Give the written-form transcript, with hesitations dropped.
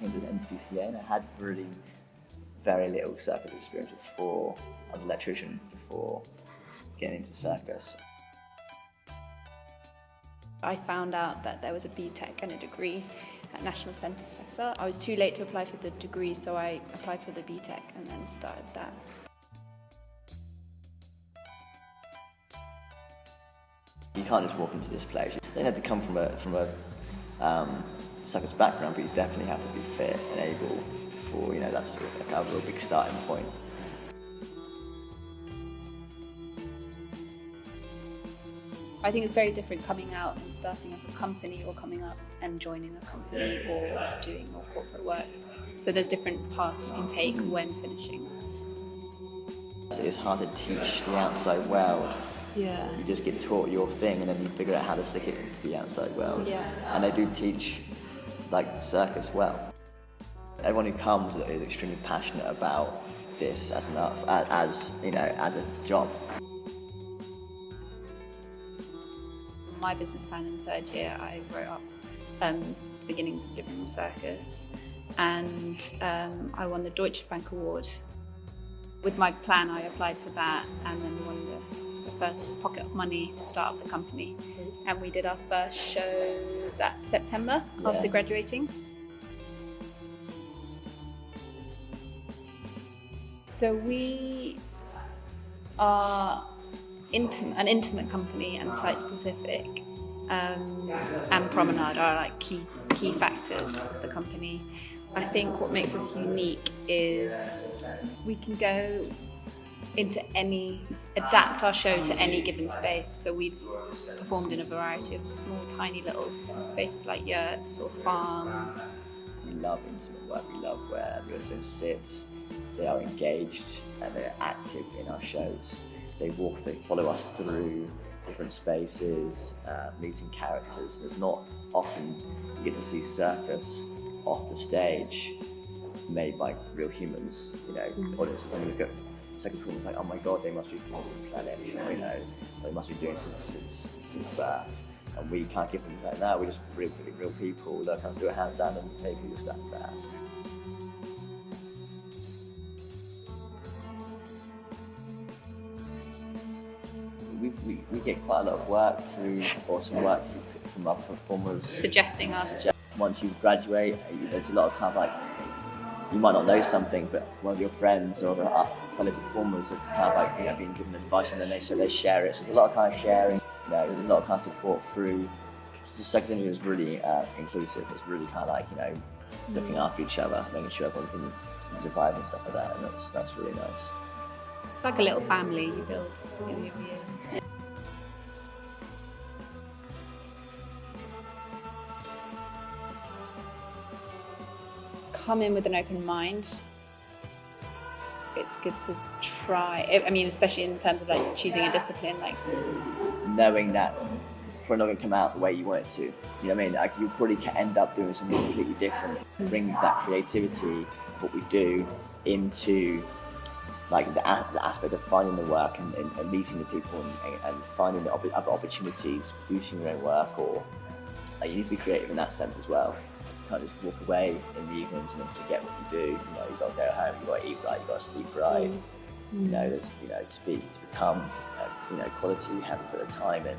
came to NCCA, and I had really very little circus experience before. I was an electrician before getting into circus. I found out that there was a BTEC and a degree at National Centre for Circus Arts. I was too late to apply for the degree, so I applied for the BTEC and then started that. You can't just walk into this place. You had to come from a circus background, but you definitely have to be fit and able before, you know, that's sort of like a real big starting point. I think it's very different coming out and starting up a company or coming up and joining a company or doing more corporate work. So there's different paths you can take when finishing. It's hard to teach the outside world. Yeah. You just get taught your thing and then you figure out how to stick it into the outside world. Yeah. And they do teach like circus well. Everyone who comes is extremely passionate about this as an art, as you know, as a job. My business plan in the third year, I wrote up the beginnings of Living Room Circus, and I won the Deutsche Bank Award. With my plan, I applied for that and then won the first pocket of money to start up the company. And we did our first show that September after graduating. So we are an intimate company and site specific, and promenade are like key factors of the company. I think what makes us unique is we can go into adapt our show to any given space. So we've performed in a variety of small, tiny little spaces like yurts or farms. We love intimate work. We love where the audience sits. They are engaged and they're active in our shows. They follow us through different spaces, meeting characters. There's not often you get to see circus off the stage made by real humans. You know, audiences, when you look at second performance, like, oh my god, they must be from the planet, you know, they must be doing since birth. And we can't give them like that. We're just real people that can do a hands down and take who your stats out. We get quite a lot of work through awesome work from our performers. Suggesting us. Once you graduate, there's a lot of kind of like, you might not know something, but one of your friends or the fellow performers have kind of like, you know, been given advice and then they share it. So there's a lot of kind of sharing, you know, there's a lot of kind of support through. The circus industry is really inclusive. It's really kind of like, you know, looking after each other, making sure everyone can survive and stuff like that, and that's really nice. It's like a little family you build every year. Come in with an open mind. It's good to try. I mean, especially in terms of like choosing a discipline, like knowing that it's probably not going to come out the way you want it to. You know what I mean? Like, you'll probably end up doing something completely different. Bring that creativity, what we do, into like the aspect of finding the work and meeting the people and finding the other opportunities, producing your own work, or like, you need to be creative in that sense as well. You can't just walk away in the evenings and then forget what you do. You know, you've got to go home, you've got to eat right, you've got to sleep right. You know, there's, you know, to become, you know, quality, you have to put the time in.